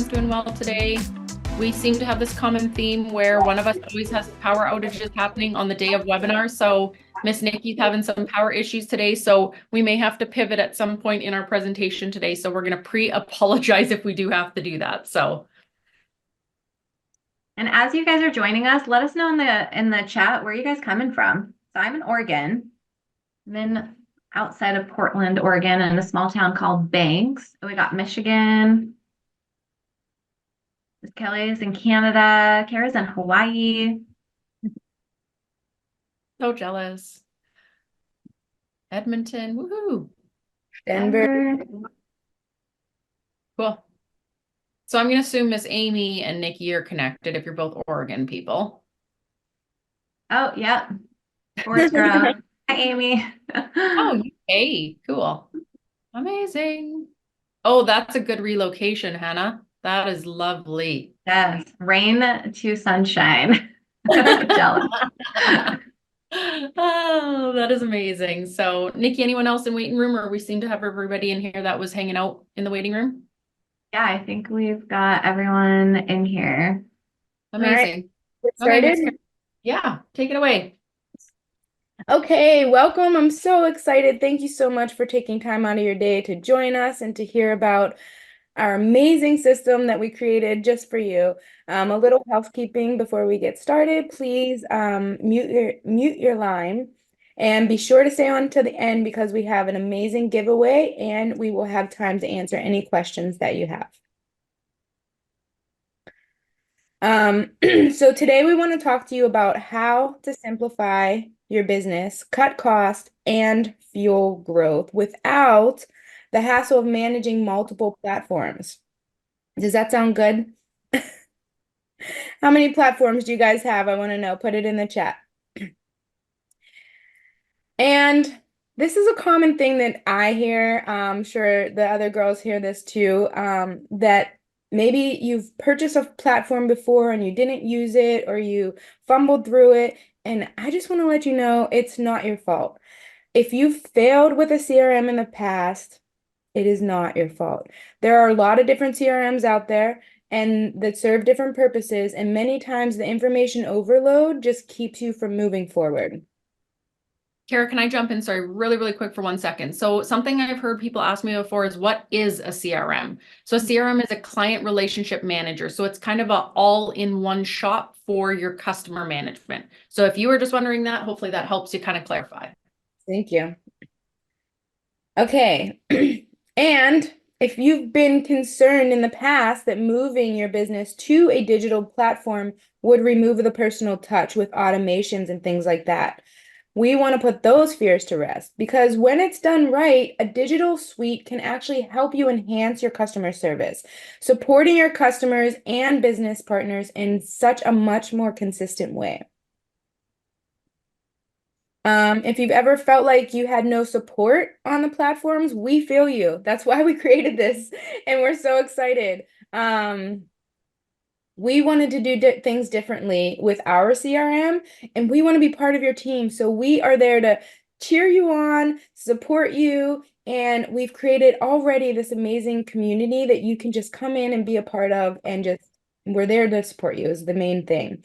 everyone's doing well today. We seem to have this common theme where one of us always has power outages happening on the day of webinar. So Miss Nikki's having some power issues today, so we may have to pivot at some point in our presentation today. So we're going to pre-apologize if we do have to do that. And as you guys are joining us, let us know in the chat where you guys coming from. So I'm in Oregon. I'm in outside of Portland, Oregon, in a small town called Banks. We got Michigan. Kelly's in Canada. Kara's in Hawaii. so jealous. Edmonton, woohoo. Denver. Cool. So I'm going to assume Miss Amy and Nikki are connected if you're both Oregon people. Oh, yep. Forest Grove. Hi, Amy. Oh, UK. Cool. Amazing. Oh, that's a good relocation, Hannah. That is lovely. Yes. Rain to sunshine. Jealous. Oh, that is amazing. So, Nikki, anyone else in waiting room, or we seem to have everybody in here that was hanging out in the waiting room? Yeah, I think we've got everyone in here. Amazing. Get Okay, started. yeah, take it away. Okay, welcome. I'm so excited. Thank you so much for taking time out of your day to join us and to hear about our amazing system that we created just for you. A little housekeeping before we get started. Please mute your line and be sure to stay on to the end because we have an amazing giveaway and we will have time to answer any questions that you have. So today we want to talk to you about how to simplify your business, cut cost, and fuel growth without the hassle of managing multiple platforms. Does that sound good? How many platforms do you guys have? I want to know. Put it in the chat. And this is a common thing that I hear. I'm sure the other girls hear this too, that maybe you've purchased a platform before and you didn't use it or you fumbled through it. And I just want to let you know it's not your fault. If you failed with a CRM in the past, it is not your fault. There are a lot of different CRMs out there and that serve different purposes. And many times the information overload just keeps you from moving forward. Kara, can I jump in? Sorry, really, really quick for 1 second. So something I've heard people ask me before is what is a CRM? So a CRM is a client relationship manager. So it's kind of a all-in-one shop for your customer management. So if you were just wondering that, hopefully that helps you kind of clarify. Thank you. Okay. And if you've been concerned in the past that moving your business to a digital platform would remove the personal touch with automations and things like that, we want to put those fears to rest because when it's done right, a digital suite can actually help you enhance your customer service, supporting your customers and business partners in such a much more consistent way. If you've ever felt like you had no support on the platforms, we feel you. That's why we created this, and we're so excited. We wanted to do things differently with our CRM, and we want to be part of your team. So we are there to cheer you on, support you, and we've created already this amazing community that you can just come in and be a part of, and just we're there to support you is the main thing.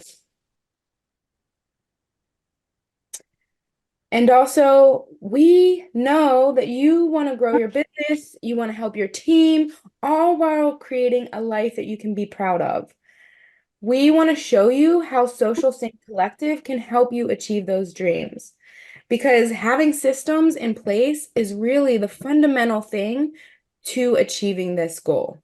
And also, we know that you want to grow your business, you want to help your team, all while creating a life that you can be proud of. We want to show you how Social Sync Collective can help you achieve those dreams. Because having systems in place is really the fundamental thing to achieving this goal.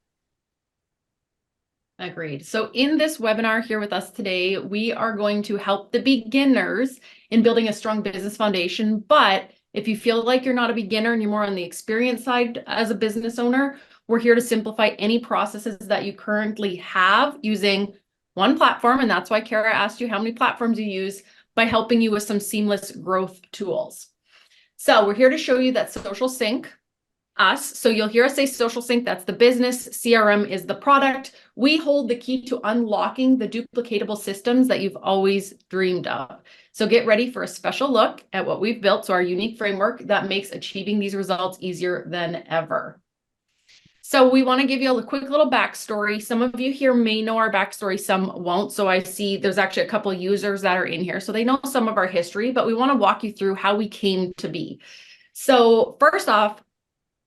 Agreed. So in this webinar here with us today, we are going to help the beginners in building a strong business foundation. But if you feel like you're not a beginner and you're more on the experience side as a business owner, we're here to simplify any processes that you currently have using one platform. And that's why Kara asked you how many platforms you use by helping you with some seamless growth tools. So we're here to show you that Social Sync us. So you'll hear us say Social Sync, that's the business, CRM is the product. We hold the key to unlocking the duplicatable systems that you've always dreamed of. So get ready for a special look at what we've built, so our unique framework that makes achieving these results easier than ever. So we want to give you a quick little backstory. Some of you here may know our backstory, some won't. So I see there's actually a couple of users that are in here. So they know some of our history, but we want to walk you through how we came to be. So first off,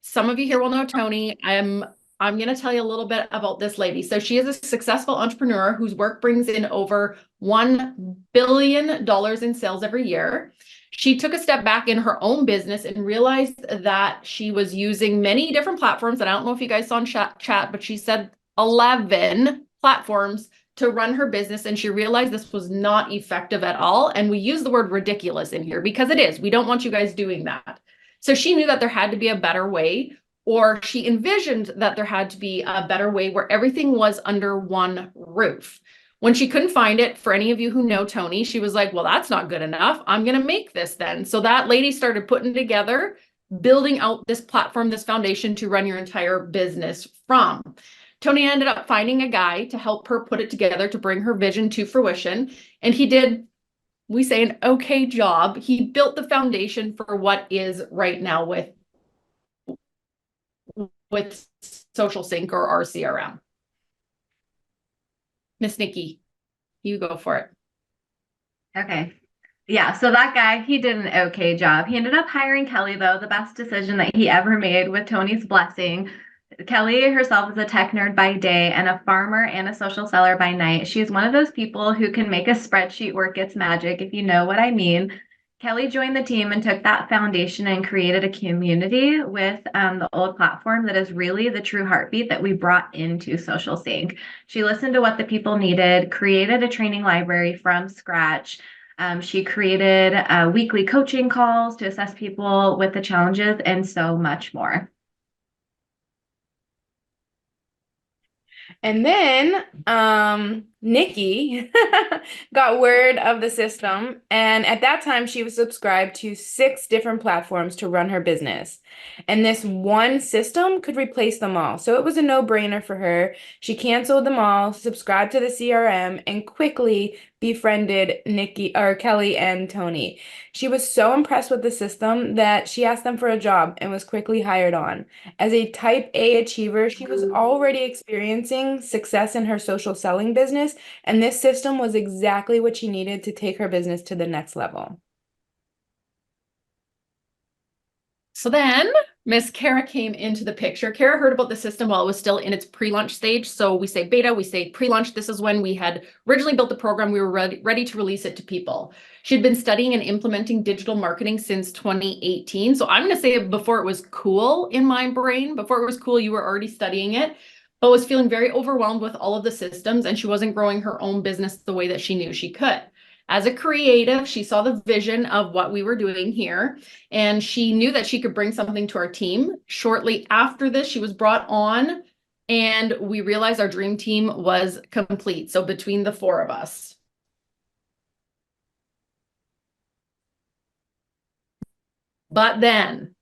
some of you here will know Tony. I'm going to tell you a little bit about this lady. So she is a successful entrepreneur whose work brings in over $1 billion in sales every year. She took a step back in her own business and realized that she was using many different platforms. And I don't know if you guys saw in chat, but she said 11 platforms to run her business. And she realized this was not effective at all. And we use the word ridiculous in here because it is. We don't want you guys doing that. So she knew that there had to be a better way, or she envisioned that there had to be a better way where everything was under one roof. When she couldn't find it, for any of you who know Tony, she was like, well, that's not good enough. I'm going to make this then. So that lady started putting together, building out this platform, this foundation to run your entire business from. Tony ended up finding a guy to help her put it together to bring her vision to fruition. And he did, we say, an okay job. He built the foundation for what is right now with Social Sync or our CRM. Miss Nikki, you go for it. Okay. Yeah, so that guy, he did an okay job. He ended up hiring Kelly, though, the best decision that he ever made with Tony's blessing. Kelly herself is a tech nerd by day and a farmer and a social seller by night. She's one of those people who can make a spreadsheet work its magic, if you know what I mean. Kelly joined the team and took that foundation and created a community with the old platform that is really the true heartbeat that we brought into Social Sync. She listened to what the people needed, created a training library from scratch. She created weekly coaching calls to assess people with the challenges and so much more. And then Nikki got word of the system, and at that time she was subscribed to 6 different platforms to run her business. And this one system could replace them all. So it was a no-brainer for her. She canceled them all, subscribed to the CRM, and quickly befriended Nikki or Kelly and Tony. She was so impressed with the system that she asked them for a job and was quickly hired on. As a type A achiever, she was already experiencing success in her social selling business, and this system was exactly what she needed to take her business to the next level. So then Miss Kara came into the picture. Kara heard about the system while it was still in its pre-launch stage. So we say beta, we say pre-launch. This is when we had originally built the program. We were ready to release it to people. She'd been studying and implementing digital marketing since 2018. So I'm going to say before it was cool in my brain, before it was cool, you were already studying it, but was feeling very overwhelmed with all of the systems, and she wasn't growing her own business the way that she knew she could. As a creative, she saw the vision of what we were doing here, and she knew that she could bring something to our team. Shortly after this, she was brought on, and we realized our dream team was complete. So between the 4 of us. But then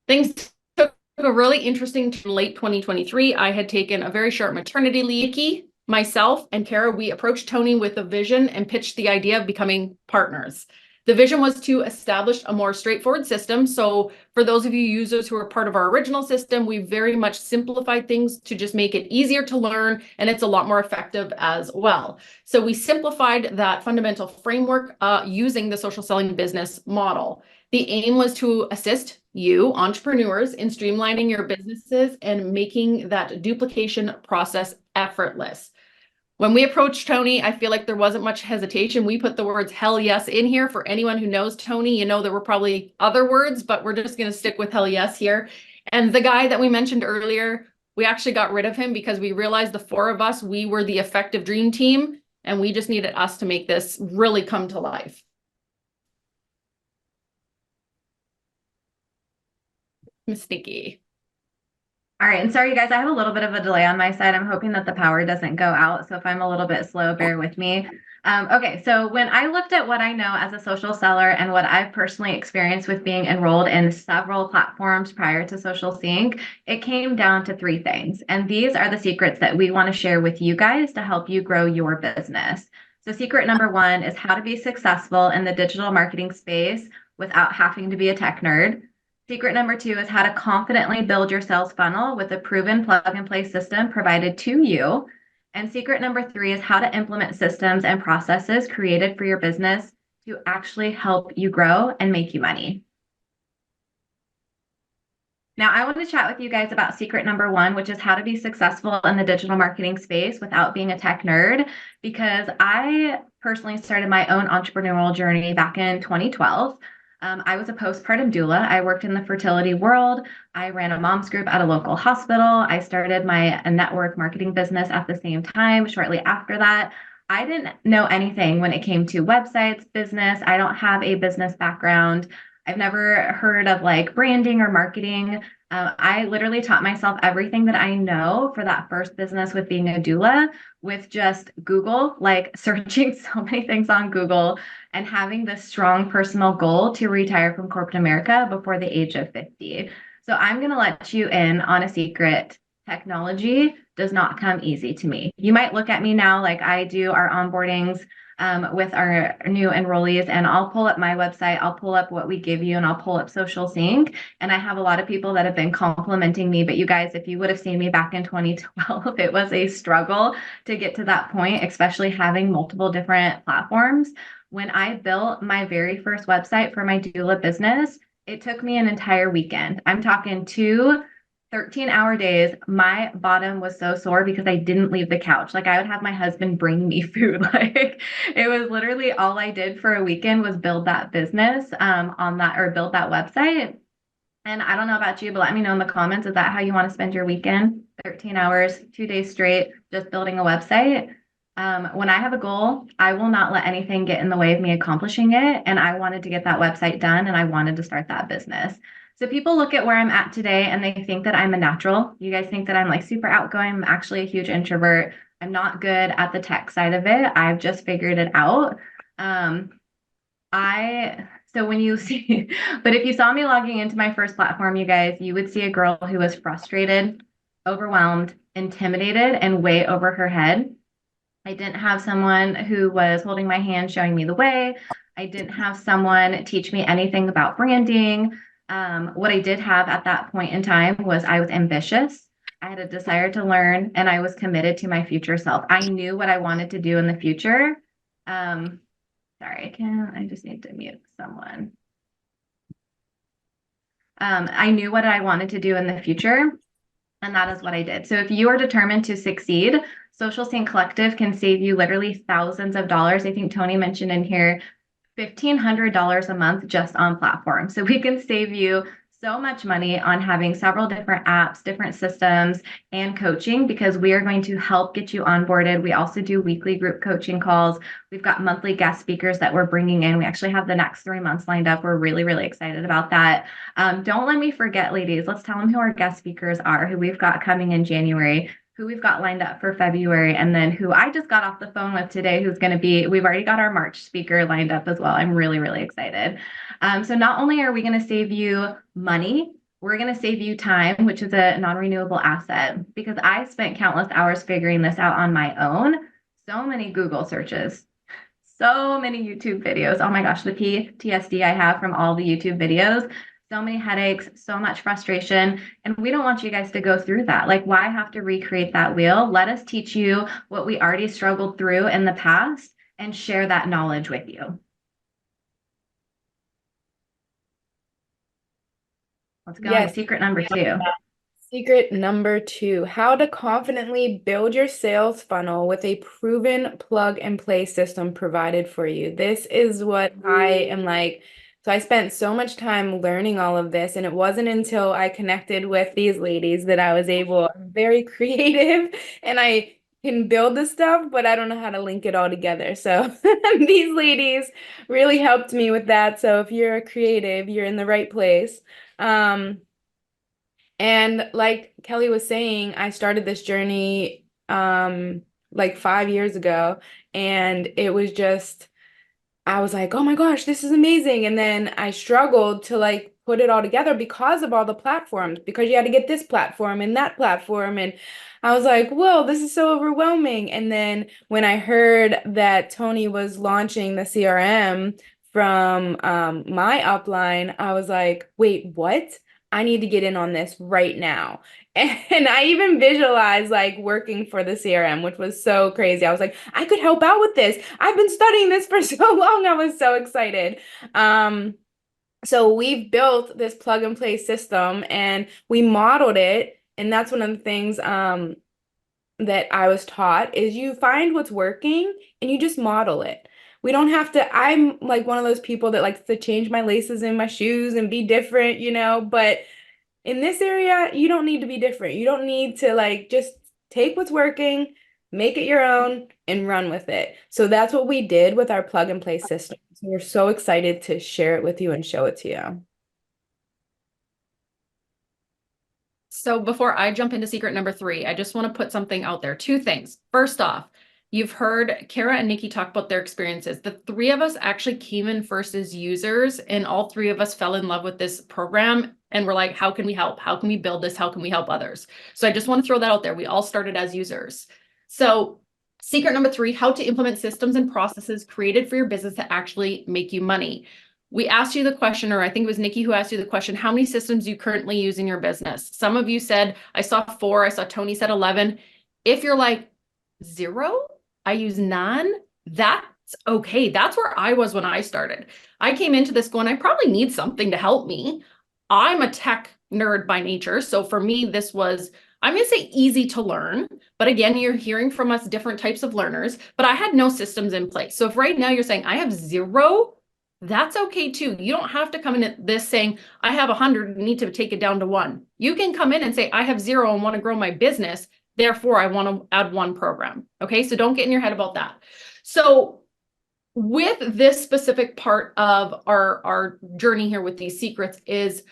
things took a really interesting turn late 2023. I had taken a very short maternity leave. Myself and Kara, we approached Tony with a vision and pitched the idea of becoming partners. The vision was to establish a more straightforward system. So for those of you users who are part of our original system, we very much simplified things to just make it easier to learn, and it's a lot more effective as well. So we simplified that fundamental framework using the social selling business model. The aim was to assist you, entrepreneurs, in streamlining your businesses and making that duplication process effortless. When we approached Tony, I feel like there wasn't much hesitation. We put the words hell yes in here. For anyone who knows Tony, you know there were probably other words, but we're just going to stick with hell yes here. And the guy that we mentioned earlier, we actually got rid of him because we realized the 4 of us, we were the effective dream team, and we just needed us to make this really come to life. Miss Nikki. All right, and sorry, you guys, I have a little bit of a delay on my side. I'm hoping that the power doesn't go out. So if I'm a little bit slow, bear with me. Okay, so when I looked at what I know as a social seller and what I've personally experienced with being enrolled in several platforms prior to Social Sync, it came down to 3 things. And these are the secrets that we want to share with you guys to help you grow your business. So secret number 1 is how to be successful in the digital marketing space without having to be a tech nerd. Secret number 2 is how to confidently build your sales funnel with a proven plug and play system provided to you. And secret number 3 is how to implement systems and processes created for your business to actually help you grow and make you money. Now, I want to chat with you guys about secret number 1, which is how to be successful in the digital marketing space without being a tech nerd, because I personally started my own entrepreneurial journey back in 2012. I was a postpartum doula. I worked in the fertility world. I ran a mom's group at a local hospital. I started my network marketing business at the same time. Shortly after that, I didn't know anything when it came to websites, business. I don't have a business background. I've never heard of like branding or marketing. I literally taught myself everything that I know for that first business with being a doula with just Google, like searching so many things on Google and having this strong personal goal to retire from corporate America before the age of 50. So I'm going to let you in on a secret. Technology does not come easy to me. You might look at me now like I do our onboardings with our new enrollees, and I'll pull up my website, I'll pull up what we give you, and I'll pull up Social Sync. And I have a lot of people that have been complimenting me, but you guys, if you would have seen me back in 2012, it was a struggle to get to that point, especially having multiple different platforms. When I built my very first website for my doula business, it took me an entire weekend. I'm talking 13-hour days. My bottom was so sore because I didn't leave the couch. Like I would have my husband bring me food. Like it was literally all I did for a weekend was build that business on that, or build that website. And I don't know about you, but let me know in the comments, is that how you want to spend your weekend? 13 hours, 2 days straight, just building a website. When I have a goal, I will not let anything get in the way of me accomplishing it. And I wanted to get that website done, and I wanted to start that business. So people look at where I'm at today and they think that I'm a natural. You guys think that I'm like super outgoing. I'm actually a huge introvert. I'm not good at the tech side of it. I've just figured it out. So when you see, but if you saw me logging into my first platform, you guys, you would see a girl who was frustrated, overwhelmed, intimidated, and way over her head. I didn't have someone who was holding my hand, showing me the way. I didn't have someone teach me anything about branding. What I did have at that point in time was I was ambitious. I had a desire to learn, and I was committed to my future self. I knew what I wanted to do in the future. Sorry, I just need to mute someone. I knew what I wanted to do in the future, and that is what I did. So if you are determined to succeed, Social Sync Collective can save you literally thousands of dollars. I think Tony mentioned in here $1,500 a month just on platforms. So we can save you so much money on having several different apps, different systems, and coaching, because we are going to help get you onboarded. We also do weekly group coaching calls. We've got monthly guest speakers that we're bringing in. We actually have the next 3 months lined up. We're really, really excited about that. Don't let me forget, ladies. Let's tell them who our guest speakers are, who we've got coming in January, who we've got lined up for February, and then who I just got off the phone with today, who's going to be, we've already got our March speaker lined up as well. I'm really, really excited. So not only are we going to save you money, we're going to save you time, which is a non-renewable asset, because I spent countless hours figuring this out on my own. So many Google searches, so many YouTube videos. Oh my gosh, the PTSD I have from all the YouTube videos. So many headaches, so much frustration, and we don't want you guys to go through that. Like, why have to recreate that wheel? Let us teach you what we already struggled through in the past and share that knowledge with you. Let's go on to secret number 2. Secret number 2, how to confidently build your sales funnel with a proven plug and play system provided for you. This is what I am like. So I spent so much time learning all of this, and it wasn't until I connected with these ladies that I was able, I'm very creative, and I can build the stuff, but I don't know how to link it all together. So these ladies really helped me with that. So if you're a creative, you're in the right place. And like Kelly was saying, I started this journey like 5 years ago, and it was just, I was like, oh my gosh, this is amazing. And then I struggled to like put it all together because of all the platforms, because you had to get this platform and that platform. And I was like, whoa, this is so overwhelming. And then when I heard that Tony was launching the CRM from my upline, I was like, wait, what? I need to get in on this right now. And I even visualized like working for the CRM, which was so crazy. I was like, I could help out with this. I've been studying this for so long. I was so excited. So we've built this plug and play system and we modeled it. And that's one of the things that I was taught is you find what's working and you just model it. We don't have to, I'm like one of those people that likes to change my laces in my shoes and be different, but in this area, you don't need to be different. You don't need to like just take what's working, make it your own, and run with it. So that's what we did with our plug and play system. So we're so excited to share it with you and show it to you. So before I jump into secret number 3, I just want to put something out there. 2 things. First off, you've heard Kara and Nikki talk about their experiences. The 3 of us actually came in first as users, and all 3 of us fell in love with this program. And we're like, how can we help? How can we build this? How can we help others? So I just want to throw that out there. We all started as users. So secret number 3, how to implement systems and processes created for your business to actually make you money. We asked you the question, or I think it was Nikki who asked you the question, how many systems do you currently use in your business? Some of you said, I saw 4, I saw Tony said 11. If you're like 0, I use none, that's okay. That's where I was when I started. I came into this going, I probably need something to help me. I'm a tech nerd by nature. So for me, this was, I'm going to say easy to learn. But again, you're hearing from us different types of learners, but I had no systems in place. So if right now you're saying I have 0, that's okay too. You don't have to come in at this saying, I have 100 and need to take it down to 1. You can come in and say, I have 0 and want to grow my business. Therefore, I want to add 1 program. Okay, so don't get in your head about that. So with this specific part of our journey here with these secrets is,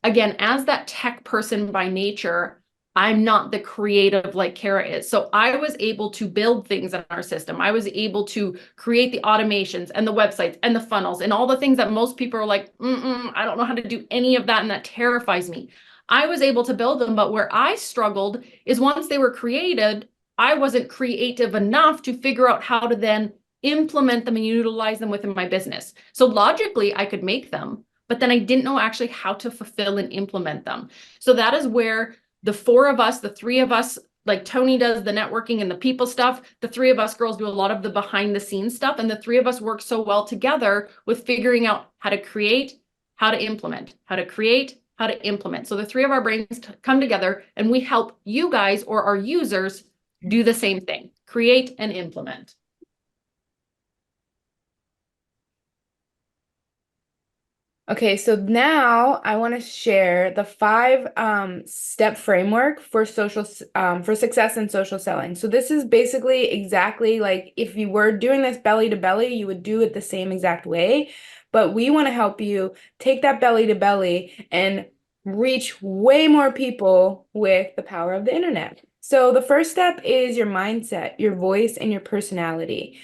again, as that tech person by nature, I'm not the creative like Kara is. So I was able to build things in our system. I was able to create the automations and the websites and the funnels and all the things that most people are like, I don't know how to do any of that. And that terrifies me. I was able to build them. But where I struggled is once they were created, I wasn't creative enough to figure out how to then implement them and utilize them within my business. So logically, I could make them, but then I didn't know actually how to fulfill and implement them. So that is where the 4 of us, the 3 of us, like Tony does the networking and the people stuff, the 3 of us girls do a lot of the behind the scenes stuff. And the 3 of us work so well together with figuring out how to create, how to implement, how to create, how to implement. So the 3 of our brains come together and we help you guys or our users do the same thing, create and implement. Okay, so now I want to share the 5-step framework for for success in social selling. So this is basically exactly like if you were doing this belly to belly, you would do it the same exact way. But we want to help you take that belly to belly and reach way more people with the power of the internet. So the first step is your mindset, your voice, and your personality.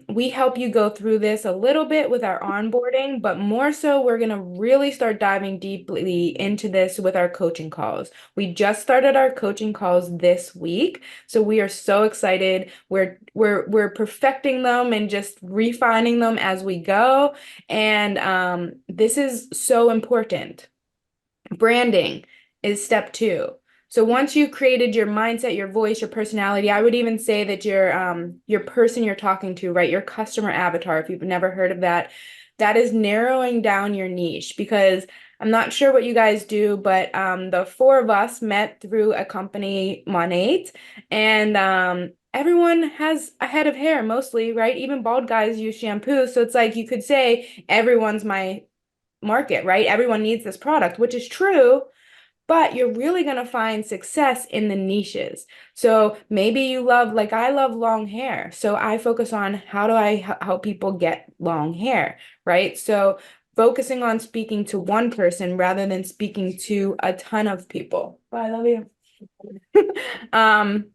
We help you go through this a little bit with our onboarding, but more so we're going to really start diving deeply into this with our coaching calls. We just started our coaching calls this week, so we are so excited. We're perfecting them and just refining them as we go, and this is so important. Branding is step 2. So once you've created your mindset, your voice, your personality, I would even say that your person you're talking to, right? Your customer avatar, if you've never heard of that, that is narrowing down your niche, because I'm not sure what you guys do, but the 4 of us met through a company, Monate, and everyone has a head of hair mostly, right? Even bald guys use shampoo. So it's like you could say everyone's my market, right? Everyone needs this product, which is true. But you're really going to find success in the niches. So maybe you love, like I love long hair. So I focus on how do I help people get long hair, right? So focusing on speaking to one person rather than speaking to a ton of people. Bye, I love you. And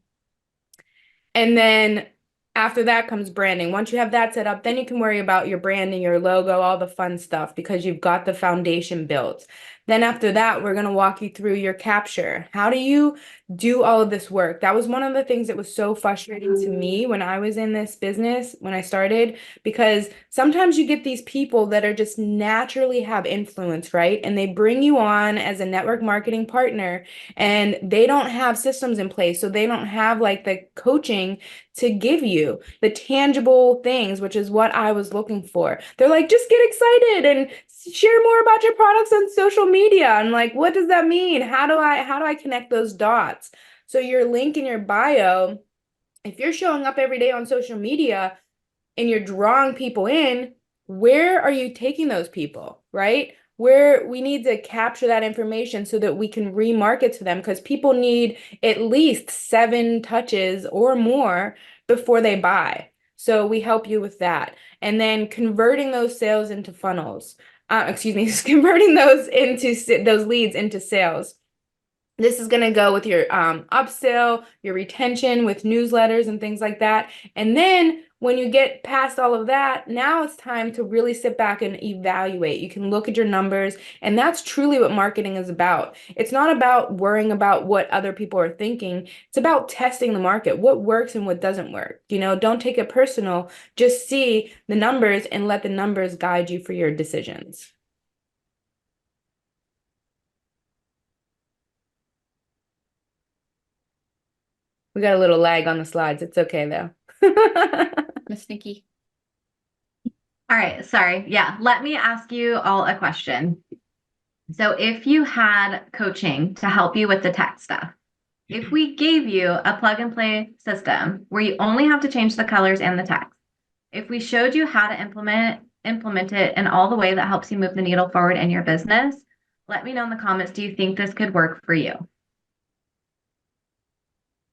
then after that comes branding. Once you have that set up, then you can worry about your branding, your logo, all the fun stuff, because you've got the foundation built. Then after that, we're going to walk you through your capture. How do you do all of this work? That was one of the things that was so frustrating to me when I was in this business, when I started, because sometimes you get these people that are just naturally have influence, right? And they bring you on as a network marketing partner and they don't have systems in place. So they don't have like the coaching to give you the tangible things, which is what I was looking for. They're like, just get excited and share more about your products on social media. I'm like, what does that mean? How do I connect those dots? So your link in your bio, if you're showing up every day on social media and you're drawing people in, where are you taking those people, right? Where we need to capture that information so that we can remarket to them, because people need at least 7 touches or more before they buy. So we help you with that. And then converting those sales into funnels. Converting those leads into sales. This is going to go with your upsell, your retention with newsletters and things like that. And then when you get past all of that, now it's time to really sit back and evaluate. You can look at your numbers, and that's truly what marketing is about. It's not about worrying about what other people are thinking. It's about testing the market, what works and what doesn't work. Don't take it personal. Just see the numbers and let the numbers guide you for your decisions. We got a little lag on the slides. It's okay though. Miss Nikki. All right, sorry. Yeah, let me ask you all a question. So if you had coaching to help you with the tech stuff, if we gave you a plug and play system where you only have to change the colors and the text, if we showed you how to implement it in all the way that helps you move the needle forward in your business, let me know in the comments, do you think this could work for you?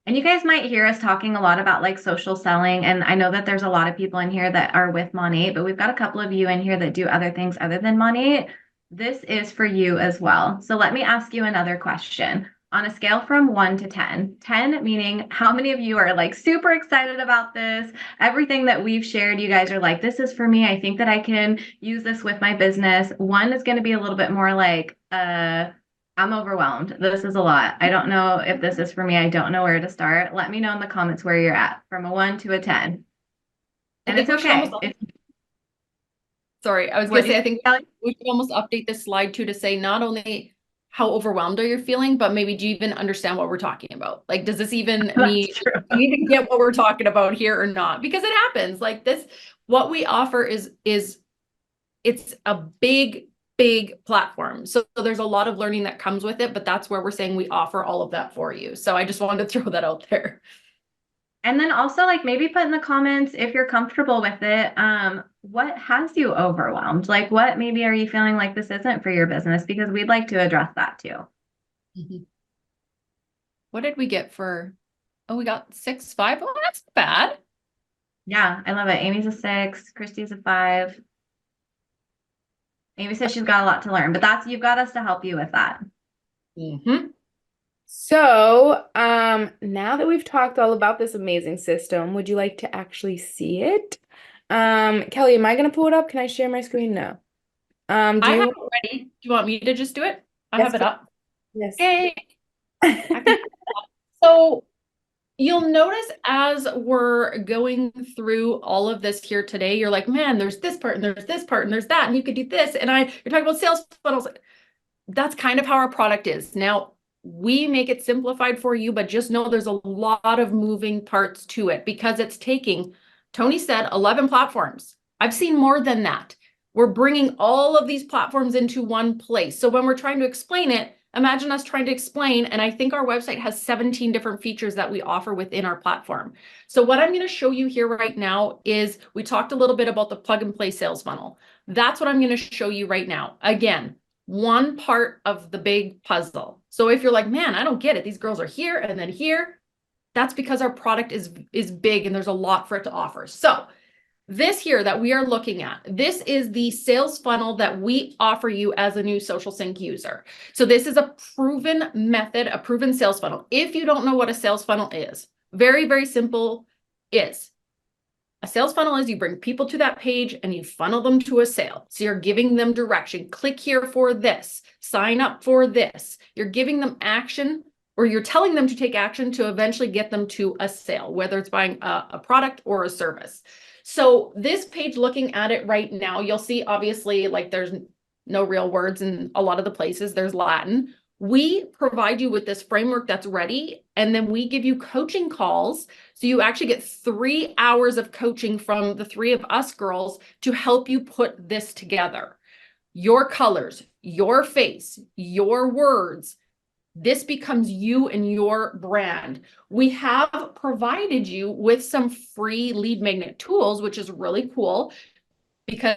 And you guys might hear us talking a lot about like social selling. And I know that there's a lot of people in here that are with Monat, but we've got a couple of you in here that do other things other than Monat. This is for you as well. So let me ask you another question. On a scale from 1 to 10, 10 meaning how many of you are like super excited about this? Everything that we've shared, you guys are like, this is for me. I think that I can use this with my business. 1 is going to be a little bit more like, I'm overwhelmed. This is a lot. I don't know if this is for me. I don't know where to start. Let me know in the comments where you're at from a 1 to a 10. And it's okay. Sorry, I was going to say, I think we should almost update this slide too to say not only how overwhelmed are you feeling, but maybe do you even understand what we're talking about? Like, does this even mean you even get what we're talking about here or not? Because it happens like this. What we offer is it's a big platform. So there's a lot of learning that comes with it, but that's where we're saying we offer all of that for you. So I just wanted to throw that out there. And then also like maybe put in the comments if you're comfortable with it, what has you overwhelmed? Like what maybe are you feeling like this isn't for your business? Because we'd like to address that too. Mm-hmm. What did we get for, oh, we got 6.5. Oh, that's bad. Yeah, I love it. Amy's a 6, Christy's a 5. Amy says she's got a lot to learn, but you've got us to help you with that. Mm-hmm. So, now that we've talked all about this amazing system, would you like to actually see it? Kelly, am I going to pull it up? Can I share my screen? No. I have it ready. Do you want me to just do it? I have it up. Yes. Yay. So you'll notice as we're going through all of this here today, you're like, man, there's this part and there's this part and there's that, and you could do this. And you're talking about sales funnels. That's kind of how our product is. Now, we make it simplified for you, but just know there's a lot of moving parts to it because it's taking, Tony said, 11 platforms. I've seen more than that. We're bringing all of these platforms into one place. So when we're trying to explain it, imagine us trying to explain, and I think our website has 17 different features that we offer within our platform. So what I'm going to show you here right now is we talked a little bit about the plug and play sales funnel. That's what I'm going to show you right now. Again, one part of the big puzzle. So if you're like, man, I don't get it. These girls are here and then here. That's because our product is big and there's a lot for it to offer. So this here that we are looking at, this is the sales funnel that we offer you as a new Social Sync user. So this is a proven method, a proven sales funnel. If you don't know what a sales funnel is, very, very simple is A sales funnel is you bring people to that page and you funnel them to a sale. So you're giving them direction. Click here for this, sign up for this. You're giving them action, or you're telling them to take action to eventually get them to a sale, whether it's buying a product or a service. So this page, looking at it right now, you'll see obviously like there's no real words in a lot of the places, there's Latin. We provide you with this framework that's ready, and then we give you coaching calls. So you actually get 3 hours of coaching from the 3 of us girls to help you put this together. Your colors, your face, your words. This becomes you and your brand. We have provided you with some free lead magnet tools, which is really cool because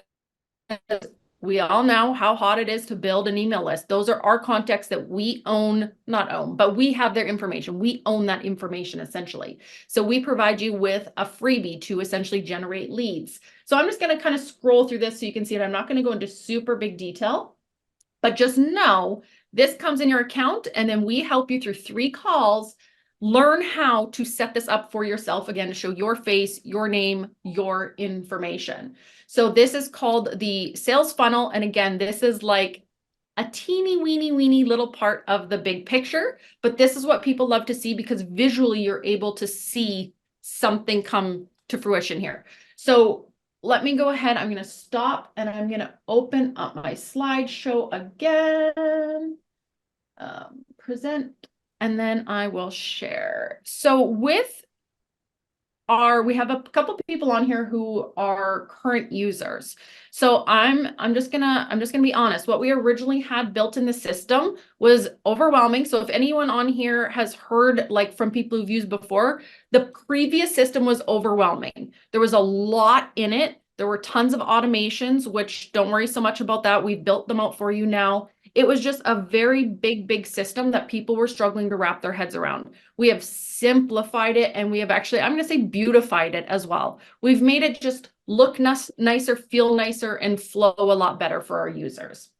we all know how hot it is to build an email list. Those are our contacts that we own, not own, but we have their information. We own that information essentially. So we provide you with a freebie to essentially generate leads. So I'm just going to kind of scroll through this so you can see it. I'm not going to go into super big detail, but just know this comes in your account, and then we help you through 3 calls. Learn how to set this up for yourself again to show your face, your name, your information. So this is called the sales funnel. And again, this is like a teeny weeny little part of the big picture, but this is what people love to see because visually you're able to see something come to fruition here. So let me go ahead. I'm going to stop and I'm going to open up my slideshow again. Present. And then I will share. So with we have a couple of people on here who are current users. So I'm just gonna be honest. What we originally had built in the system was overwhelming. So if anyone on here has heard like from people who've used before, the previous system was overwhelming. There was a lot in it. There were tons of automations, which don't worry so much about that. We've built them out for you now. It was just a very big system that people were struggling to wrap their heads around. We have simplified it, and we have actually, I'm going to say beautified it as well. We've made it just look nicer, feel nicer, and flow a lot better for our users.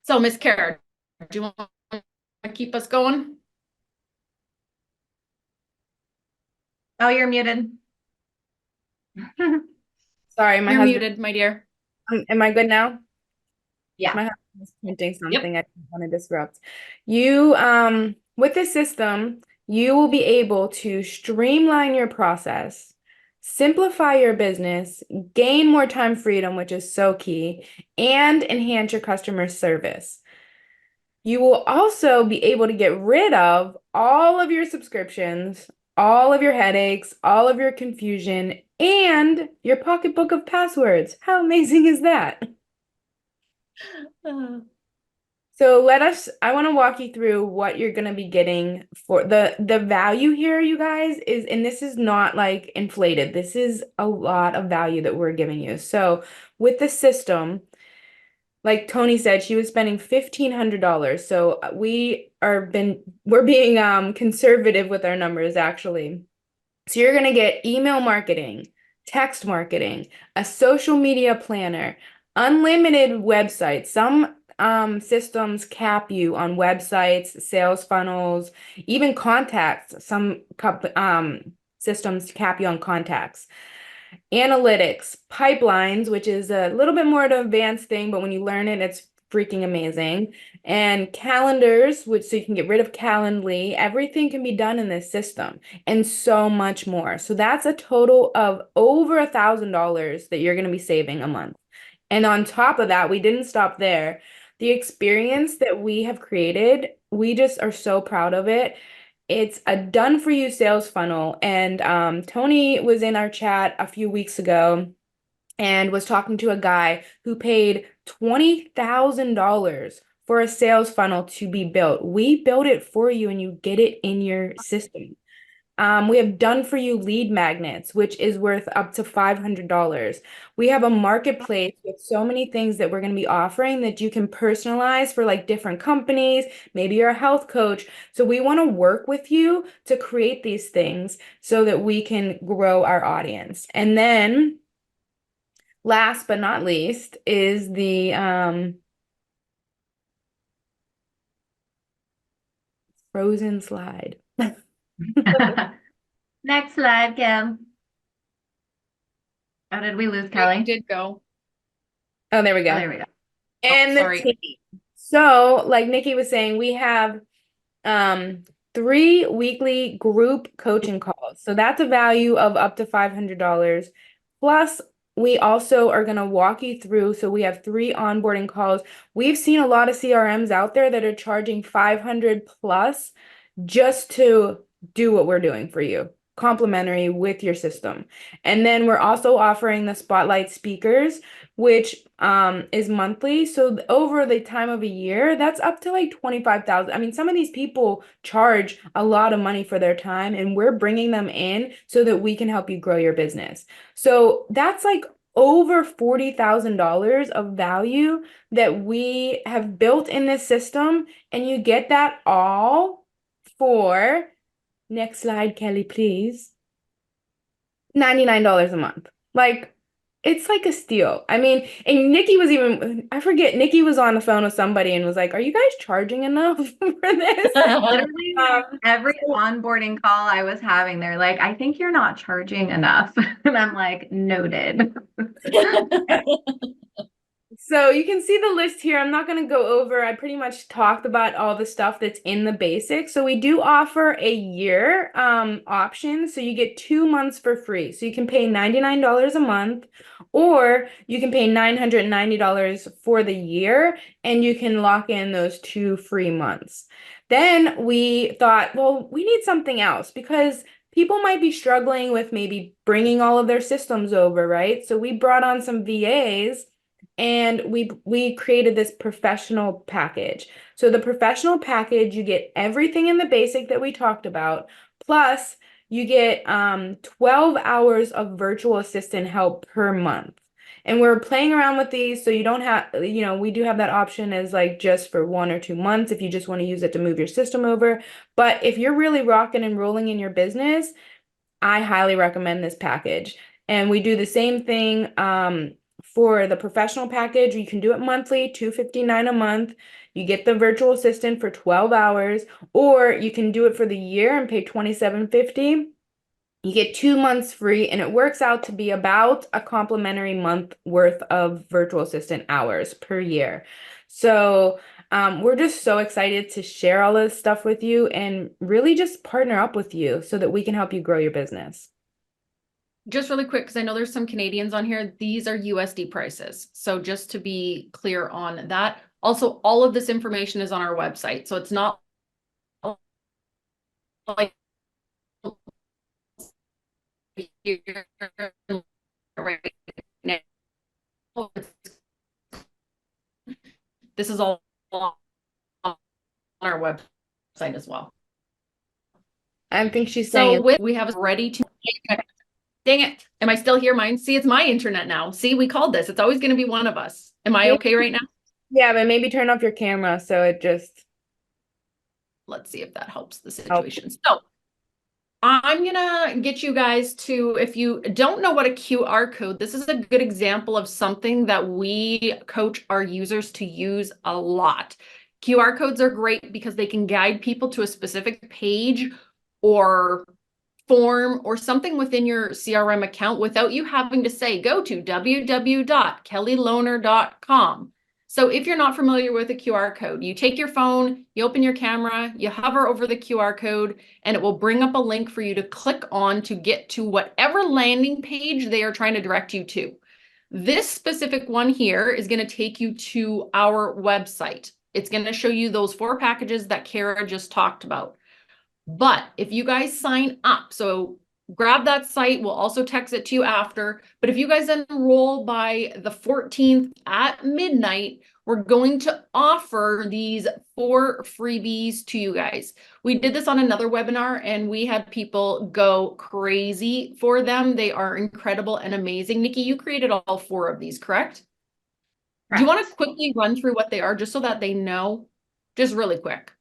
So Miss Kara, do you want to keep us going? Oh, you're muted. Sorry, my You're husband. muted, my dear. Am I good now? Yeah. My husband is printing something. I don't want to disrupt. You, with this system, you will be able to streamline your process, simplify your business, gain more time freedom, which is so key, and enhance your customer service. You will also be able to get rid of all of your subscriptions, all of your headaches, all of your confusion, and your pocketbook of passwords. How amazing is that? So I want to walk you through what you're going to be getting for the value here, you guys, is, and this is not like inflated. This is a lot of value that we're giving you. So with the system, like Tony said, she was spending $1,500. So we're being conservative with our numbers actually. So you're going to get email marketing, text marketing, a social media planner, unlimited websites. Some systems cap you on websites, sales funnels, even contacts. Some systems cap you on contacts. Analytics, pipelines, which is a little bit more of an advanced thing, but when you learn it, it's freaking amazing. And calendars, so you can get rid of Calendly. Everything can be done in this system and so much more. So that's a total of over $1,000 that you're going to be saving a month. And on top of that, we didn't stop there. The experience that we have created, we just are so proud of it. It's a done for you sales funnel. And Tony was in our chat a few weeks ago and was talking to a guy who paid $20,000 for a sales funnel to be built. We build it for you and you get it in your system. We have done for you lead magnets, which is worth up to $500. We have a marketplace with so many things that we're going to be offering that you can personalize for like different companies. Maybe you're a health coach. So we want to work with you to create these things so that we can grow our audience. And then last but not least is the frozen slide. Next slide, Kim. Oh, did we lose It Kelly? did go. Oh, there we Oh, go. there we go. And the Sorry. team. So, like Nikki was saying, we have 3 weekly group coaching calls. So that's a value of up to $500. Plus, we also are going to walk you through. So we have 3 onboarding calls. We've seen a lot of CRMs out there that are charging 500 plus just to do what we're doing for you, complimentary with your system. And then we're also offering the Spotlight speakers, which is monthly. So over the time of a year, that's up to like 25,000. I mean, some of these people charge a lot of money for their time, and we're bringing them in so that we can help you grow your business. So that's like over $40,000 of value that we have built in this system, and you get that all for, next slide, Kelly, please, $99 a month. Like, it's like a steal. I mean, and Nikki was even, I forget, Nikki was on the phone with somebody and was like, "Are you guys charging enough for this?" Literally every So- onboarding call I was having, they're like, I think you're not charging enough. And I'm like, noted. So you can see the list here. I'm not going to go over. I pretty much talked about all the stuff that's in the basics. So we do offer a year option. So you get 2 months for free. So you can pay $99 a month, or you can pay $990 for the year, and you can lock in those 2 free months. Then we thought, well, we need something else because people might be struggling with maybe bringing all of their systems over, right? So we brought on some VAs, and we created this professional package. So the professional package, you get everything in the basic that we talked about, plus you get 12 hours of virtual assistant help per month. And we're playing around with these, so you don't have, we do have that option as like just for 1 or 2 months if you just want to use it to move your system over. But if you're really rocking and rolling in your business, I highly recommend this package. And we do the same thing for the professional package. You can do it monthly, $259 a month. You get the virtual assistant for 12 hours, or you can do it for the year and pay $27.50. You get 2 months free, and it works out to be about a complimentary month worth of virtual assistant hours per year. So we're just so excited to share all this stuff with you and really just partner up with you so that we can help you grow your business. Just really quick, because I know there's some Canadians on here. These are USD prices. So just to be clear on that. Also, all of this information is on our website. So it's not like right now. This is all on our website as well. I think she's So saying we have ready to. Dang it. Am I still here? Mine. See, it's my internet now. See, we called this. It's always going to be one of us. Am I okay right now? yeah, but maybe turn off your camera so it just Let's see if that helps the situation. So I'm gonna get you guys to, if you don't know what a QR code, this is a good example of something that we coach our users to use a lot. QR codes are great because they can guide people to a specific page or form or something within your CRM account without you having to say, go to www.kellyloner.com. So if you're not familiar with a QR code, you take your phone, you open your camera, you hover over the QR code, and it will bring up a link for you to click on to get to whatever landing page they are trying to direct you to. This specific one here is going to take you to our website. It's going to show you those 4 packages that Kara just talked about. But if you guys sign up, so grab that site, we'll also text it to you after. But if you guys enroll by the 14th at midnight, we're going to offer these 4 freebies to you guys. We did this on another webinar and we had people go crazy for them. They are incredible and amazing. Nikki, you created all 4 of these, correct? Do you want to quickly run through what they are just so that they know? Just really quick.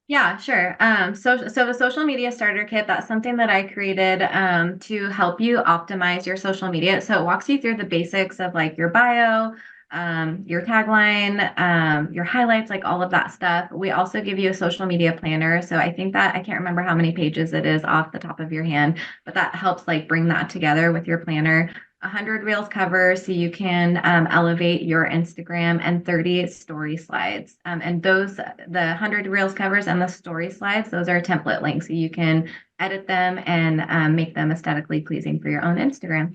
Yeah, sure. So the social media starter kit, that's something that I created to help you optimize your social media. So it walks you through the basics of like your bio, your tagline, your highlights, like all of that stuff. We also give you a social media planner. So I think that I can't remember how many pages it is off the top of your hand, but that helps like bring that together with your planner. 100 reels cover so you can elevate your Instagram, and 30 story slides. And those, the 100 reels covers and the story slides, those are template links. So you can edit them and make them aesthetically pleasing for your own Instagram.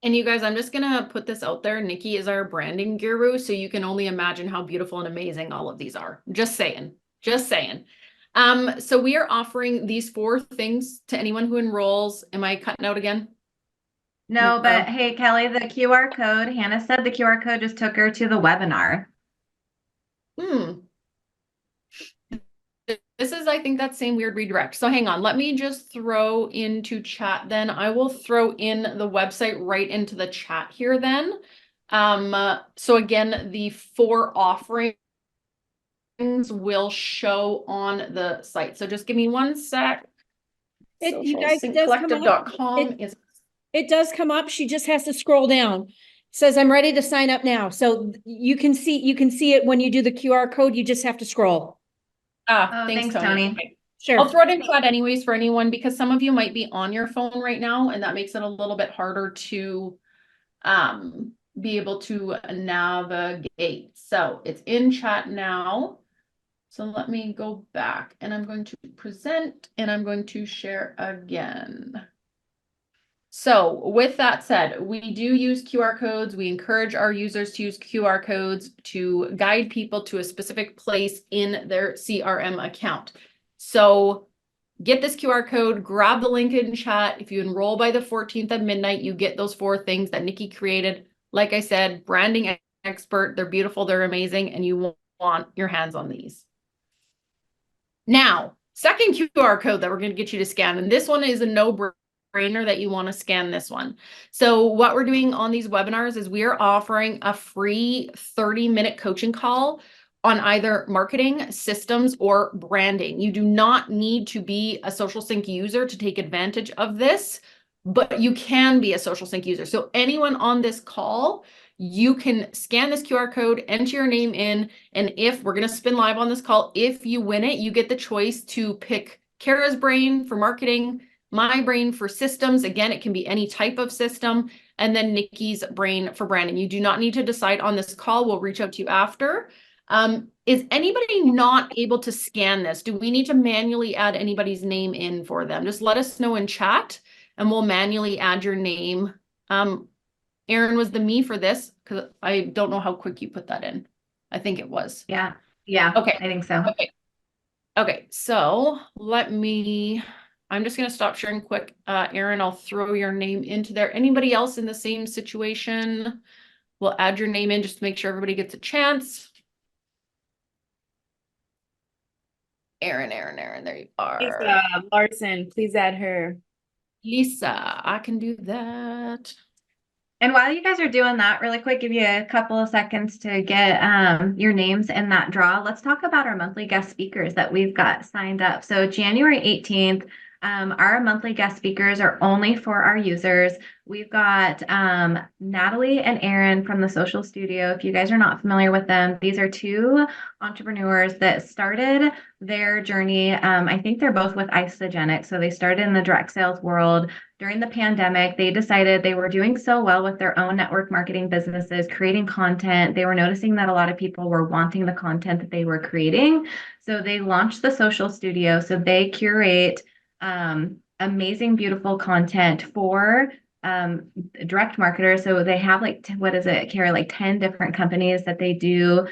And you guys, I'm just gonna put this out there. Nikki is our branding guru, so you can only imagine how beautiful and amazing all of these are. Just saying, just saying. So we are offering these 4 things to anyone who enrolls. Am I cutting out again? No, but hey, Kelly, the QR code, Hannah said the QR code just took her to the webinar. This is, I think, that same weird redirect. So hang on, let me just throw into chat then. I will throw in the website right into the chat here then. So again, the 4 offerings will show on the site. So just give me one sec. You guys, it does come up. It does come up. She just has to scroll down. Says, I'm ready to sign up now. So you can see it when you do the QR code. You just have to scroll. Thanks, Tony. Okay. Sure. I'll throw it in chat anyways for anyone, because some of you might be on your phone right now, and that makes it a little bit harder to be able to navigate. So it's in chat now. So let me go back, and I'm going to present, and I'm going to share again. So with that said, we do use QR codes. We encourage our users to use QR codes to guide people to a specific place in their CRM account. So get this QR code, grab the link in chat. If you enroll by the 14th at midnight, you get those 4 things that Nikki created. Like I said, branding expert, they're beautiful, they're amazing, and you want your hands on these. Now, second QR code that we're going to get you to scan, and this one is a no-brainer that you want to scan this one. So what we're doing on these webinars is we are offering a free 30-minute coaching call on either marketing, systems, or branding. You do not need to be a Social Sync user to take advantage of this, but you can be a Social Sync user. So anyone on this call, you can scan this QR code, enter your name in, and if we're going to spin live on this call, if you win it, you get the choice to pick Kara's brain for marketing, my brain for systems. Again, it can be any type of system, and then Nikki's brain for branding. You do not need to decide on this call. We'll reach out to you after. Is anybody not able to scan this? Do we need to manually add anybody's name in for them? Just let us know in chat, and we'll manually add your name. Erin was the me for this, because I don't know how quick you put that in. I think it was. Yeah. Okay. I think so. Okay. So I'm just going to stop sharing quick. Erin, I'll throw your name into there. Anybody else in the same situation? We'll add your name in just to make sure everybody gets a chance. Erin, there you are. Lisa Larson, please add her. Lisa, I can do that. And while you guys are doing that, really quick, give you a couple of seconds to get your names in that draw. Let's talk about our monthly guest speakers that we've got signed up. So January 18th, our monthly guest speakers are only for our users. We've got Natalie and Aaron from the Social Studio. If you guys are not familiar with them, these are 2 entrepreneurs that started their journey. I think they're both with Isogenic. So they started in the direct sales world. During the pandemic, they decided they were doing so well with their own network marketing businesses, creating content. They were noticing that a lot of people were wanting the content that they were creating. So they launched the Social Studio. So they curate amazing, beautiful content for direct marketers. So they have what is it, Kara, like 10 different companies that they do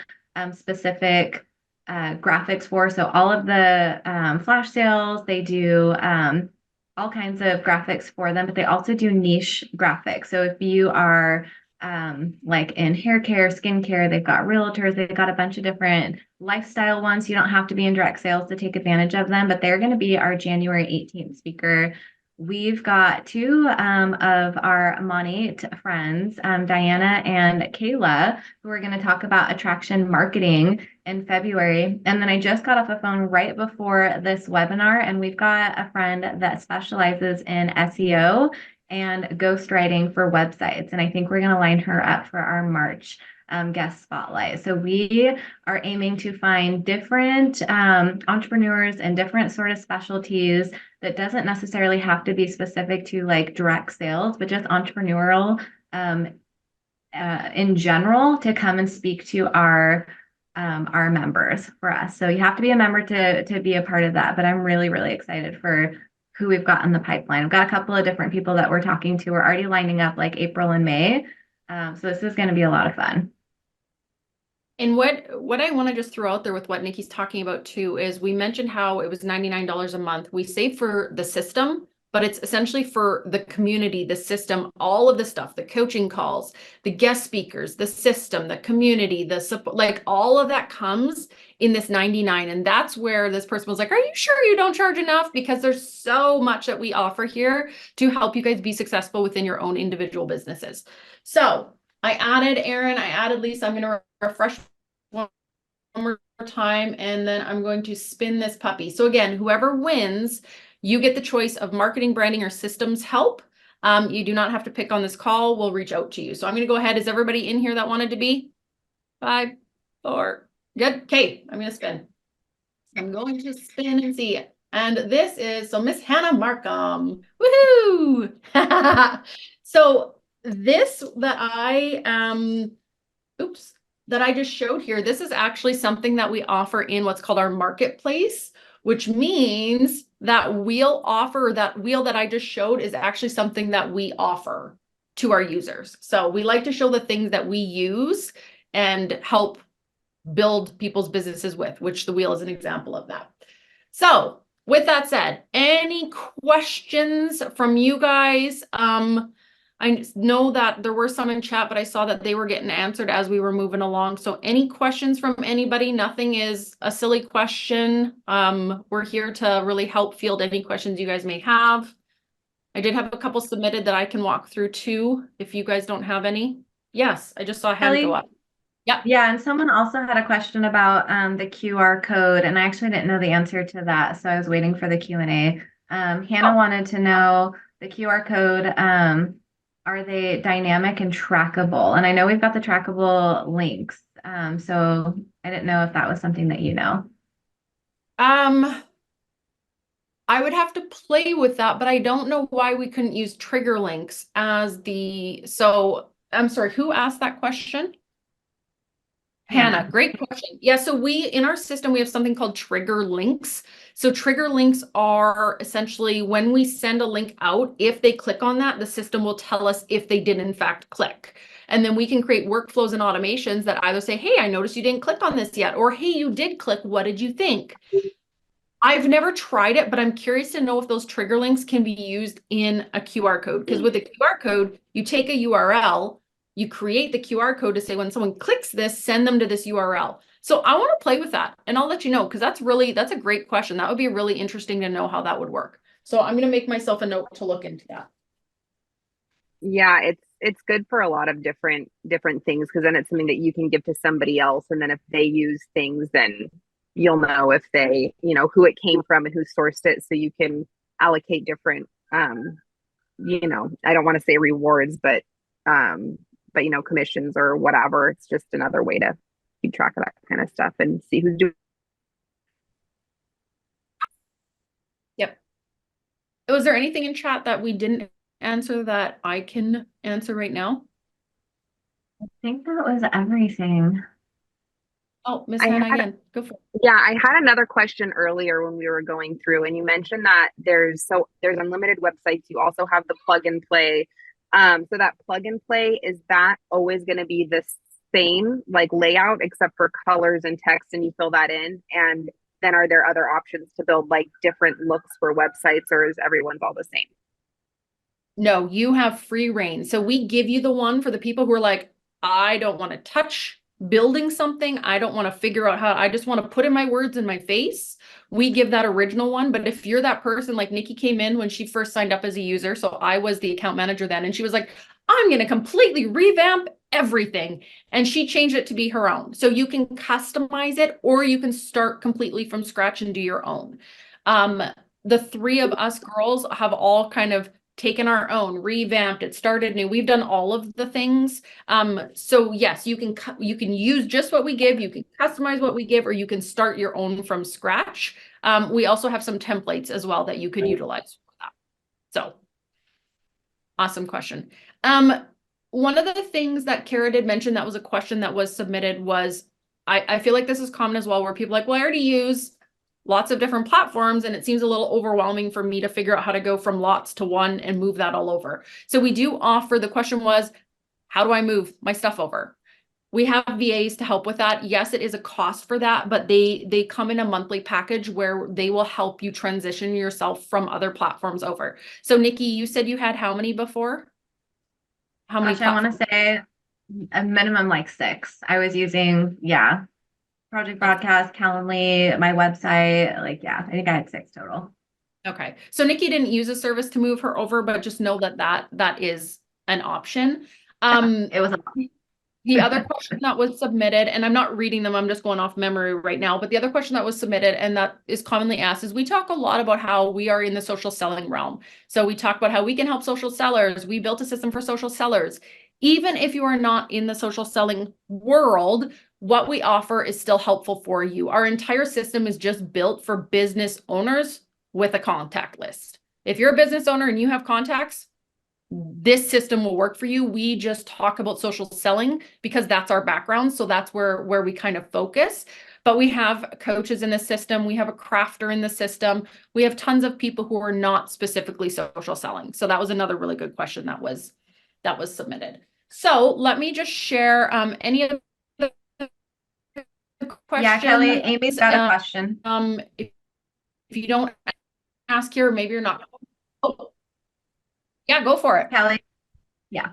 specific graphics for. So all of the flash sales, they do all kinds of graphics for them, but they also do niche graphics. So if you are like in hair care, skincare, they've got realtors, they've got a bunch of different lifestyle ones. You don't have to be in direct sales to take advantage of them, but they're going to be our January 18th speaker. We've got 2 of our Money friends, Diana and Kayla, who are going to talk about attraction marketing in February. And then I just got off the phone right before this webinar, and we've got a friend that specializes in SEO and ghostwriting for websites. And I think we're going to line her up for our March guest spotlight. So we are aiming to find different entrepreneurs and different sort of specialties that doesn't necessarily have to be specific to like direct sales, but just entrepreneurial in general to come and speak to our members for us. So you have to be a member to be a part of that. But I'm really, really excited for who we've got in the pipeline. We've got a couple of different people that we're talking to. We're already lining up like April and May. So this is going to be a lot of fun. And what I want to just throw out there with what Nikki's talking about too is we mentioned how it was $99 a month. We save for the system, but it's essentially for the community, the system, all of the stuff, the coaching calls, the guest speakers, the system, the community, the support, like all of that comes in this 99. And that's where this person was like, are you sure you don't charge enough? Because there's so much that we offer here to help you guys be successful within your own individual businesses. So I added Erin, I added Lisa. I'm going to refresh one more time, and then I'm going to spin this puppy. So again, whoever wins, you get the choice of marketing, branding, or systems help. You do not have to pick on this call. We'll reach out to you. So I'm going to go ahead. Is everybody in here that wanted to be? 5, 4, good. Okay, I'm going to spin. I'm going to spin and see. And this is, so Miss Hannah Markham. Woohoo! So this that that I just showed here, this is actually something that we offer in what's called our marketplace, which means that wheel that I just showed is actually something that we offer to our users. So we like to show the things that we use and help build people's businesses with, which the wheel is an example of that. So with that said, any questions from you guys? I know that there were some in chat, but I saw that they were getting answered as we were moving along. So any questions from anybody? Nothing is a silly question. We're here to really help field any questions you guys may have. I did have a couple submitted that I can walk through too, if you guys don't have any. Yes, I just saw a hand go up. Yeah. Yeah, and someone also had a question about the QR code, and I actually didn't know the answer to that, so I was waiting for the Q&A. Hannah wanted to know the QR code. Are they dynamic and trackable? And I know we've got the trackable links. So I didn't know if that was something that you know. I would have to play with that, but I don't know why we couldn't use trigger links as so I'm sorry, who asked that question? Hannah, great question. Yeah, so in our system, we have something called trigger links. So trigger links are essentially when we send a link out, if they click on that, the system will tell us if they did in fact click. And then we can create workflows and automations that either say, hey, I noticed you didn't click on this yet, or hey, you did click, what did you think? I've never tried it, but I'm curious to know if those trigger links can be used in a QR code. Because with a QR code, you take a URL, you create the QR code to say when someone clicks this, send them to this URL. So I want to play with that and I'll let you know, because that's a great question. That would be really interesting to know how that would work. So I'm going to make myself a note to look into that. Yeah, it's good for a lot of different things, because then it's something that you can give to somebody else. And then if they use things, then you'll know if they, who it came from and who sourced it. So you can allocate different, I don't want to say rewards, but commissions or whatever. It's just another way to keep track of that kind of stuff and see who's doing. Yep. Was there anything in chat that we didn't answer that I can answer right now? I think that was everything. Oh, Miss Hannah again. Go for it. Yeah, I had another question earlier when we were going through, and you mentioned that there's unlimited websites. You also have the plug and play. So that plug and play, is that always going to be the same like layout except for colors and text, and you fill that in? And then are there other options to build like different looks for websites, or is everyone's all the same? No, you have free reign. So we give you the one for the people who are like, I don't want to touch building something. I don't want to figure out how, I just want to put in my words in my face. We give that original one. But if you're that person, like Nikki came in when she first signed up as a user, so I was the account manager then, and she was like, I'm going to completely revamp everything. And she changed it to be her own. So you can customize it, or you can start completely from scratch and do your own. The three of us girls have all kind of taken our own, revamped it, started new. We've done all of the things. So yes, you can use just what we give, you can customize what we give, or you can start your own from scratch. We also have some templates as well that you could utilize for that. So awesome question. One of the things that Kara did mention that was a question that was submitted was, I feel like this is common as well, where people are like, well, I already use lots of different platforms and it seems a little overwhelming for me to figure out how to go from lots to one and move that all over. So we do offer, the question was, how do I move my stuff over? We have VAs to help with that. Yes, it is a cost for that, but they come in a monthly package where they will help you transition yourself from other platforms over. So Nikki, you said you had how many before? How many Gosh, I want to say a minimum like 6. I was using, Project Broadcast, Calendly, my website, I think I had 6 total. Okay. So Nikki didn't use a service to move her over, but just know that is an option. It was a lot. The other question that was submitted, and I'm not reading them, I'm just going off memory right now, but the other question that was submitted and that is commonly asked is, we talk a lot about how we are in the social selling realm. So we talk about how we can help social sellers. We built a system for social sellers. Even if you are not in the social selling world, what we offer is still helpful for you. Our entire system is just built for business owners with a contact list. If you're a business owner and you have contacts, this system will work for you. We just talk about social selling because that's our background. So that's where we kind of focus. But we have coaches in the system. We have a crafter in the system. We have tons of people who are not specifically social selling. So that was another really good question that was submitted. So let me just share any of the questions. Yeah, Kelly, Amy's got a question. If you don't ask here, maybe you're not. Oh. Yeah, go for it. Kelly. Yeah.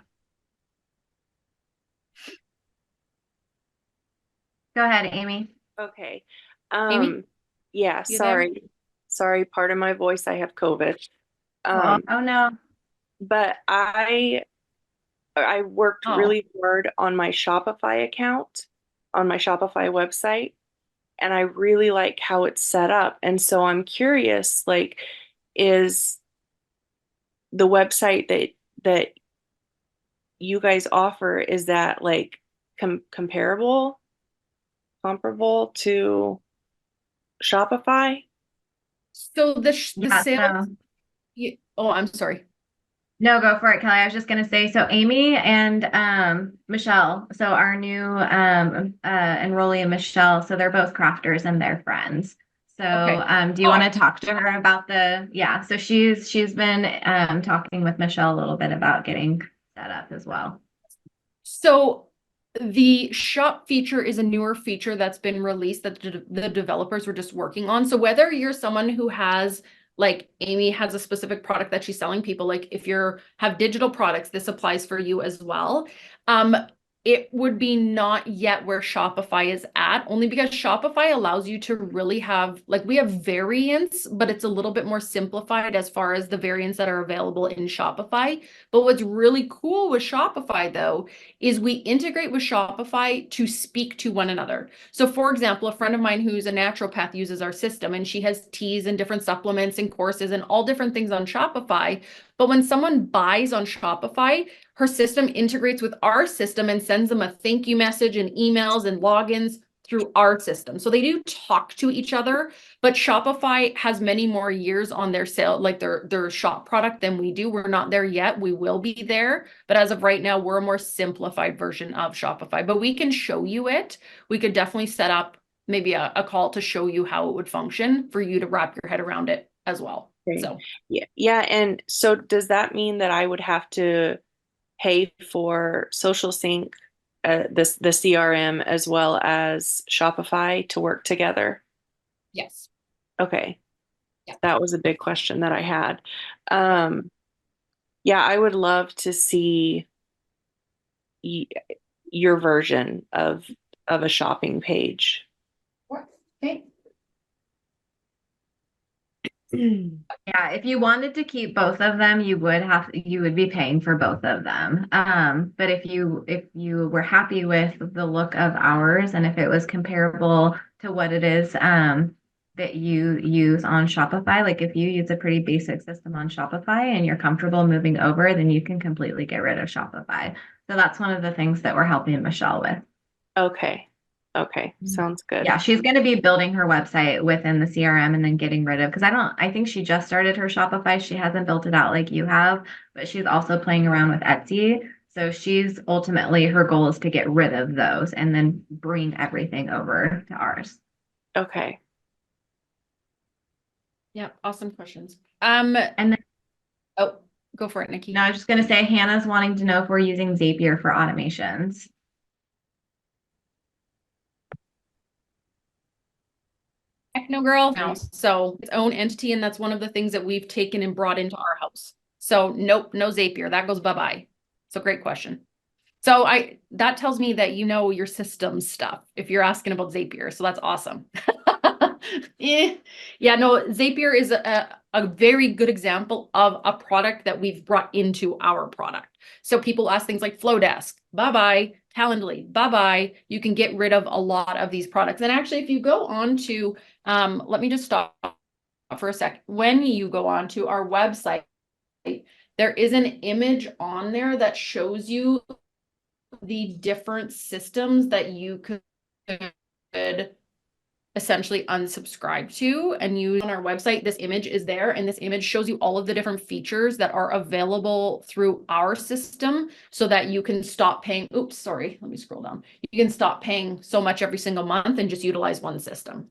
Go ahead, Amy. Okay. Amy? Yeah, You there? sorry, pardon my voice. I have COVID. Oh no. But I worked really hard on my Shopify account, on my Shopify website, and I really like how it's set up. And so I'm curious, like, is the website that you guys offer, is that like comparable to Shopify? So the Yeah, sales. Oh, I'm sorry. No, go for it, Kelly. I was just gonna say, so Amy and Michelle, so our new enrollee, Michelle, so they're both crafters and they're friends. So Okay. Do you want to talk to her about so she's been talking with Michelle a little bit about getting set up as well. So the shop feature is a newer feature that's been released that the developers were just working on. So whether you're someone who has, like Amy has a specific product that she's selling people, like if you have digital products, this applies for you as well. It would be not yet where Shopify is at, only because Shopify allows you to really have, like, we have variants, but it's a little bit more simplified as far as the variants that are available in Shopify. But what's really cool with Shopify, though, is we integrate with Shopify to speak to one another. So for example, a friend of mine who's a naturopath uses our system, and she has teas and different supplements and courses and all different things on Shopify. But when someone buys on Shopify, her system integrates with our system and sends them a thank you message and emails and logins through our system. So they do talk to each other, but Shopify has many more years on their sale, like their shop product, than we do. We're not there yet. We will be there. But as of right now, we're a more simplified version of Shopify, but we can show you it. We could definitely set up maybe a call to show you how it would function for you to wrap your head around it as well. Okay. So yeah. And so does that mean that I would have to pay for Social Sync, the CRM, as well as Shopify to work together? yes. Okay. Yeah. That was a big question that I had. Yeah, I would love to see your version of a shopping page. Okay. Yeah, if you wanted to keep both of them, you would be paying for both of them. But if you were happy with the look of ours, and if it was comparable to what it is that you use on Shopify. Like if you use a pretty basic system on Shopify and you're comfortable moving over, then you can completely get rid of Shopify. So that's one of the things that we're helping Michelle with. Okay. Okay. Sounds good. Yeah, she's going to be building her website within the CRM and then getting rid of, because I think she just started her Shopify. She hasn't built it out like you have, but she's also playing around with Etsy. So she's ultimately, her goal is to get rid of those and then bring everything over to ours. Okay. Yeah, awesome questions. And then, Oh, go for it, Nikki. no, I was just going to say, Hannah's wanting to know if we're using Zapier for automations. Heck no, girl. No. So its own entity, and that's one of the things that we've taken and brought into our house. So nope, no Zapier. That goes bye-bye. So great question. So that tells me that you know your system stuff if you're asking about Zapier. So that's awesome. Yeah, no, Zapier is a very good example of a product that we've brought into our product. So people ask things like Flowdesk, bye-bye, Calendly, bye-bye. You can get rid of a lot of these products. And actually, if you go on to, let me just stop for a sec. When you go on to our website, there is an image on there that shows you the different systems that you could essentially unsubscribe to and use on our website. This image is there, and this image shows you all of the different features that are available through our system so that you can stop paying. Oops, sorry, let me scroll down. You can stop paying so much every single month and just utilize one system.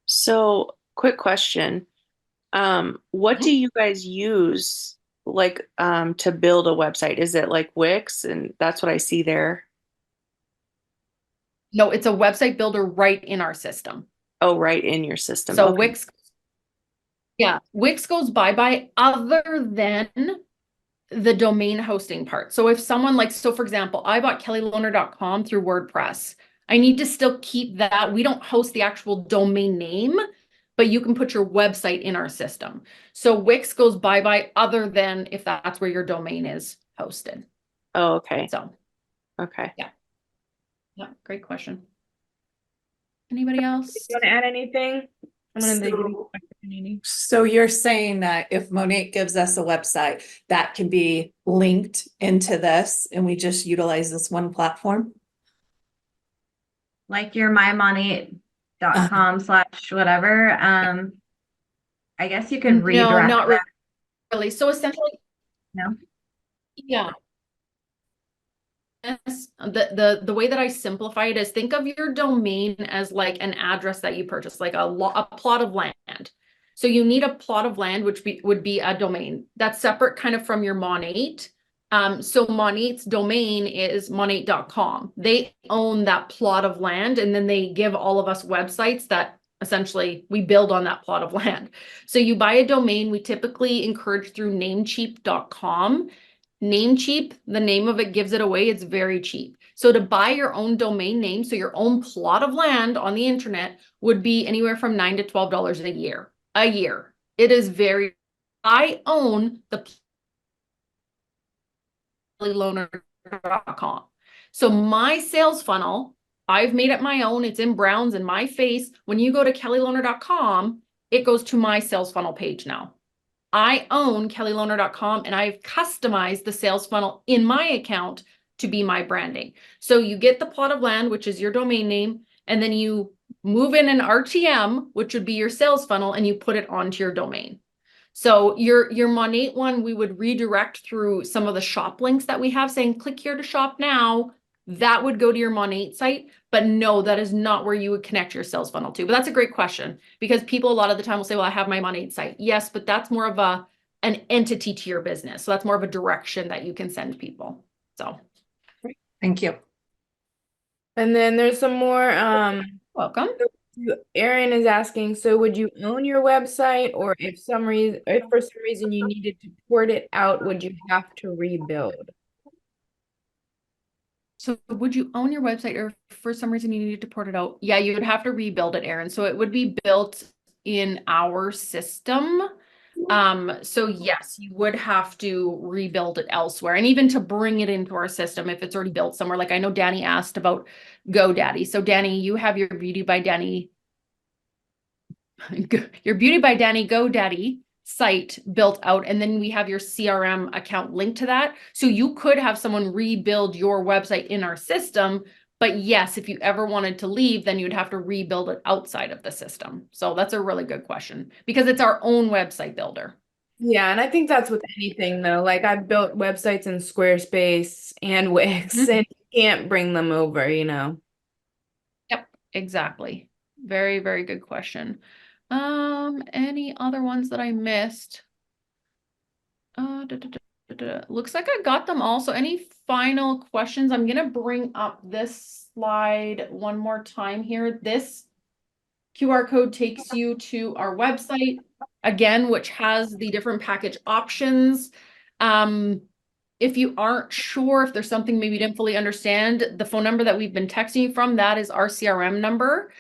So quick question. What do you guys use like to build a website? Is it like Wix? And that's what I see there. No, it's a website builder right in our system. Oh, right in your system. So Okay. Wix goes bye-bye other than the domain hosting part. So if someone like, so for example, I bought kellyloner.com through WordPress. I need to still keep that. We don't host the actual domain name, but you can put your website in our system. So Wix goes bye-bye other than if that's where your domain is hosted. Oh, okay. So, okay. Yeah, great question. Anybody else? Do you want to add anything? So you're saying that if Monique gives us a website, that can be linked into this and we just utilize this one platform? Like your mymoney.com/whatever. I guess you could redirect. No, not really. So essentially, No. Yeah. The way that I simplify it is think of your domain as like an address that you purchase, like a plot of land. So you need a plot of land, which would be a domain that's separate kind of from your Monate. So Monate's domain is monate.com. They own that plot of land, and then they give all of us websites that essentially we build on that plot of land. So you buy a domain, we typically encourage through namecheap.com. Namecheap, the name of it gives it away. It's very cheap. So to buy your own domain name, so your own plot of land on the internet would be anywhere from $9 to $12 a year. It is very, I own the kellyloner.com. So my sales funnel, I've made it my own. It's in browns and my face. When you go to kellyloner.com, it goes to my sales funnel page now. I own kellyloner.com and I've customized the sales funnel in my account to be my branding. So you get the plot of land, which is your domain name, and then you move in an RTM, which would be your sales funnel, and you put it onto your domain. So your Monate one, we would redirect through some of the shop links that we have saying, click here to shop now. That would go to your Monate site, but no, that is not where you would connect your sales funnel to. But that's a great question because people a lot of the time will say, well, I have my Monate site. Yes, but that's more of an entity to your business. So that's more of a direction that you can send people. So Thank you. And then there's some more, welcome. Erin is asking, so would you own your website, or if for some reason you needed to port it out, would you have to rebuild? So would you own your website, or if for some reason you needed to port it out? Yeah, you would have to rebuild it, Erin. So it would be built in our system. So yes, you would have to rebuild it elsewhere. And even to bring it into our system, if it's already built somewhere, like I know Danny asked about GoDaddy. So Danny, you have your Beauty by Danny your Beauty by Danny GoDaddy site built out, and then we have your CRM account linked to that. So you could have someone rebuild your website in our system. But yes, if you ever wanted to leave, then you'd have to rebuild it outside of the system. So that's a really good question because it's our own website builder. Yeah, and I think that's with anything though. Like I've built websites in Squarespace and Wix, and you can't bring them over, you know. Yep, exactly. Very, very good question. Any other ones that I missed? Looks like I got them all. So any final questions? I'm gonna bring up this slide one more time here. This QR code takes you to our website again, which has the different package options. If you aren't sure, if there's something maybe you didn't fully understand, the phone number that we've been texting you from, that is our CRM number.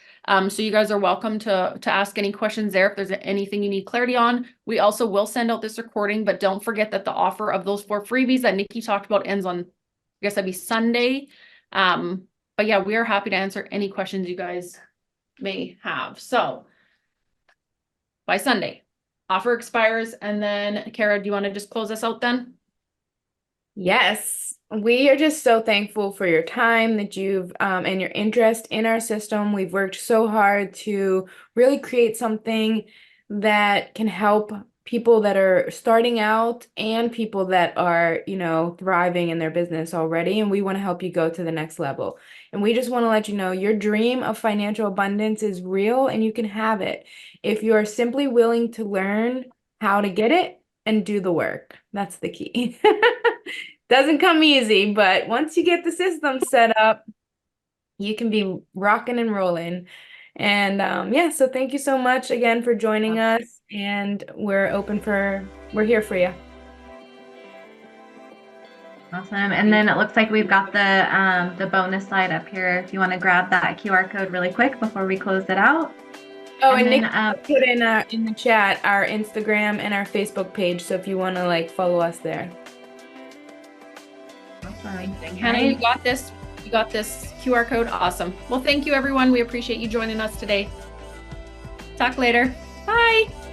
So you guys are welcome to ask any questions there if there's anything you need clarity on. We also will send out this recording, but don't forget that the offer of those 4 freebies that Nikki talked about ends on, I guess that'd be Sunday. But yeah, we are happy to answer any questions you guys may have. So by Sunday, offer expires. And then Kara, do you want to just close us out then? Yes, we are just so thankful for your time that you've and your interest in our system. We've worked so hard to really create something that can help people that are starting out and people that are, you know, thriving in their business already. And we want to help you go to the next level. And we just want to let you know your dream of financial abundance is real and you can have it if you are simply willing to learn how to get it and do the work. That's the key. Doesn't come easy, but once you get the system set up, you can be rocking and rolling. And yeah, so thank you so much again for joining us, and we're here for you. Awesome. And then it looks like we've got the bonus slide up here if you want to grab that QR code really quick before we close it out. Oh, and Nick put in the chat our Instagram and our Facebook page, so if you want to like follow us there. Awesome. Hannah, you got this. You got this QR code. Awesome. Well, thank you, everyone. We appreciate you joining us today. Talk later. Bye.